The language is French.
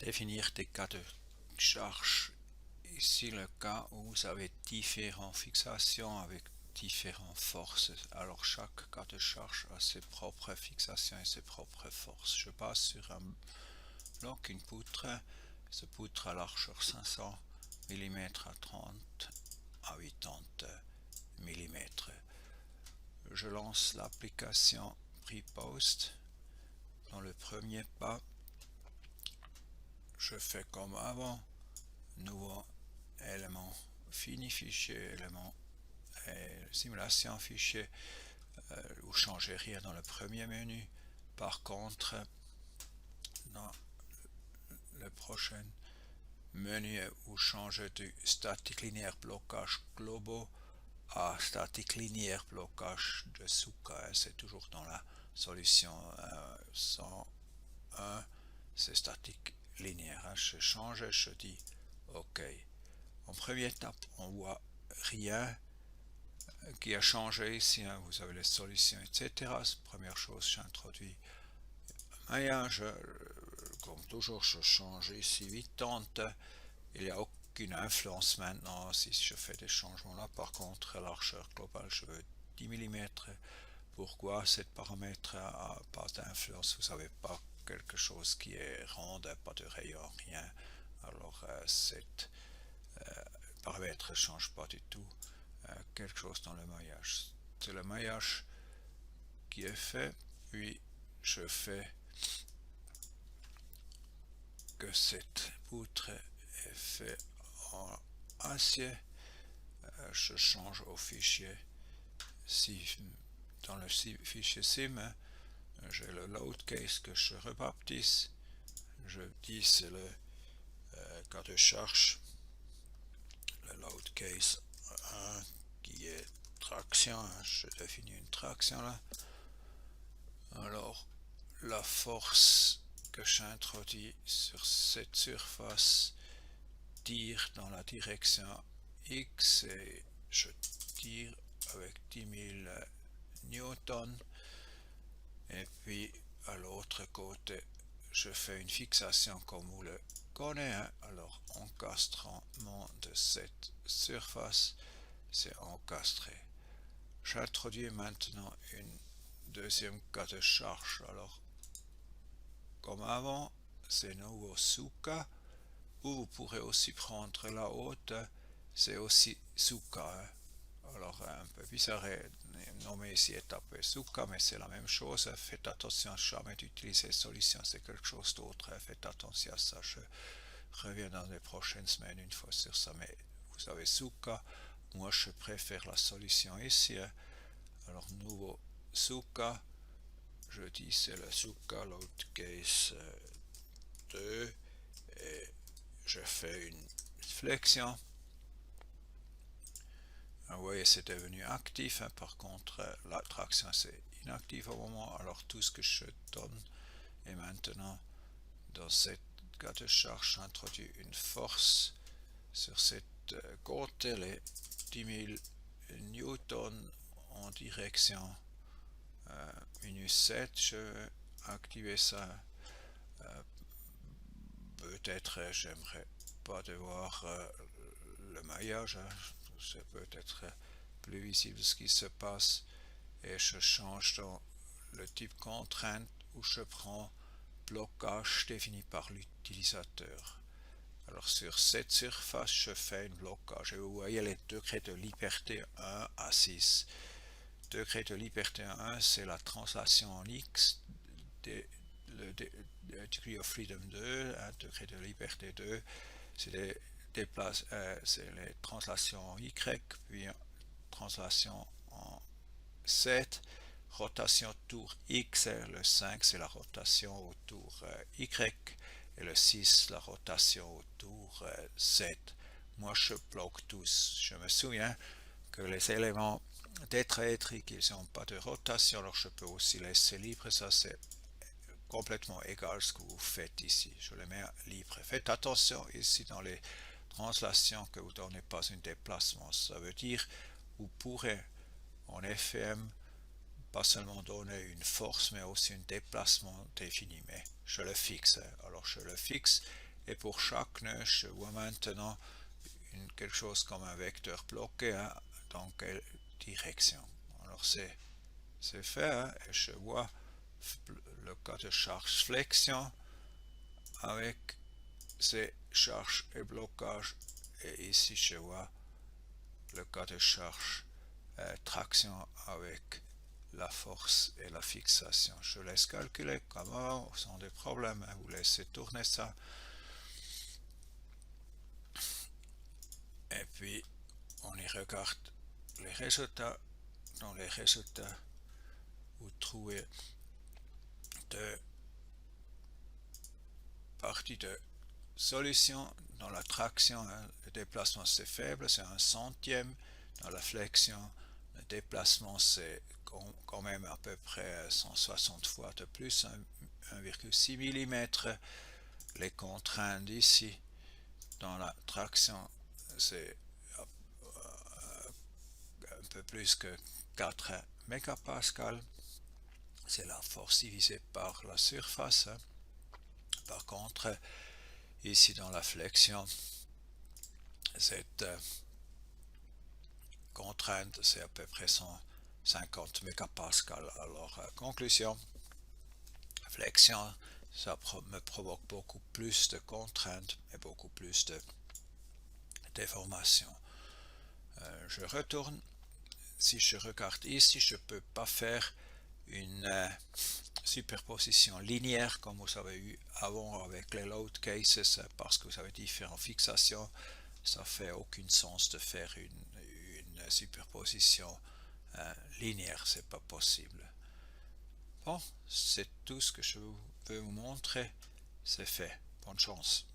Définir des cas de charge. Ici le cas où vous avez différentes fixations avec différentes forces. Alors chaque cas de charge a ses propres fixations et ses propres forces. Je passe sur un bloc, une poutre. Ce poutre à largeur 500 mm à 30 à 80 mm. Je lance l'application pre-post. Dans le premier pas, je fais comme avant. Nouveau élément, fini fichier, élément et simulation fichier. Vous changez rien dans le premier menu. Par contre, dans le prochain menu, vous changez du statique linéaire blocage globaux à statique linéaire blocage de Suka. C'est toujours dans la solution 101. C'est statique linéaire. Je change, je dis OK. En première étape, on voit rien qui a changé ici. Vous avez les solutions, etc. Première chose, j'introduis un maillage. Comme toujours, je change ici 80. Il n'y a aucune influence maintenant si je fais des changements là. Par contre, la largeur globale, je veux 10 mm. Pourquoi cet paramètre n'a pas d'influence? Vous savez pas quelque chose qui est ronde, pas de rayon, rien. Alors, cet paramètre ne change pas du tout quelque chose dans le maillage. C'est le maillage qui est fait, puis je fais que cette poutre est faite en acier. Je change au fichier sim. Dans le fichier sim, j'ai le load case que je rebaptise. Je dis c'est le cas de charge, le load case 1 qui est traction. Je définis une traction là. Alors, la force que j'introduis sur cette surface tire dans la direction X et je tire avec 10 000 newtons. Et puis, à l'autre côté, je fais une fixation comme vous le connaissez. Alors, encastrement de cette surface, c'est encastré. J'introduis maintenant une deuxième cas de charge. Alors, comme avant, c'est nouveau Suka, ou vous pourrez aussi prendre la haute, c'est aussi Suka. Alors, un peu bizarre, nommé ici étape Suka, mais c'est la même chose. Faites attention jamais d'utiliser solution, c'est quelque chose d'autre. Faites attention à ça. Je reviens dans les prochaines semaines une fois sur ça, mais vous avez Suka. Moi, je préfère la solution ici. Alors, nouveau Suka. Je dis c'est le Suka load case 2 et je fais une flexion. Vous voyez c'est devenu actif, par contre la traction c'est inactif au moment. Alors tout ce que je donne est maintenant dans cette cas de charge, j'introduis une force sur cette côté, les 10 000 newtons en direction minus 7. Je vais activer ça. Peut-être j'aimerais pas devoir le maillage. C'est peut-être plus visible ce qui se passe. Et je change dans le type contrainte où je prends blocage défini par l'utilisateur. Alors sur cette surface, je fais un blocage. Et vous voyez les degrés de liberté 1 à 6. Degré de liberté 1, c'est la translation en X, le degree of freedom 2, degré de liberté 2, c'est les translations en Y, puis translation en Z, rotation tour X, le 5 c'est la rotation autour Y, et le 6 la rotation autour Z. Moi je bloque tous. Je me souviens que les éléments tétraédriques, ils n'ont pas de rotation, alors je peux aussi laisser libre, ça c'est complètement égal ce que vous faites ici. Je les mets libre. Faites attention ici dans les translations que vous ne donnez pas un déplacement. Ça veut dire vous pourrez en FM pas seulement donner une force mais aussi un déplacement défini. Mais je le fixe. Alors je le fixe Et pour chaque nœud, je vois maintenant quelque chose comme un vecteur bloqué, hein, dans quelle direction. Alors c'est fait, hein, et je vois le cas de charge flexion avec ces charges et blocages, et ici je vois le cas de charge traction avec la force et la fixation. Je laisse calculer comment, sans des problèmes, hein, vous laissez tourner ça. Et puis on y regarde les résultats. Dans les résultats, vous trouvez deux parties de solution. Dans la traction, hein, le déplacement c'est faible, c'est 1/100. Dans la flexion, le déplacement c'est quand même à peu près 160 fois de plus, 1,6 mm. Les contraintes ici, dans la traction, c'est un peu plus que 4 mégapascales. C'est la force divisée par la surface. Par contre, ici dans la flexion, cette contrainte, c'est à peu près 150 mégapascales. Alors, conclusion, flexion, ça me provoque beaucoup plus de contraintes et beaucoup plus de déformations. Je retourne. Si je regarde ici, je ne peux pas faire une superposition linéaire comme vous avez eu avant avec les load cases, parce que vous avez différentes fixations. Ça fait aucun sens de faire une superposition linéaire, c'est pas possible. Bon, c'est tout ce que je veux vous montrer. C'est fait. Bonne chance.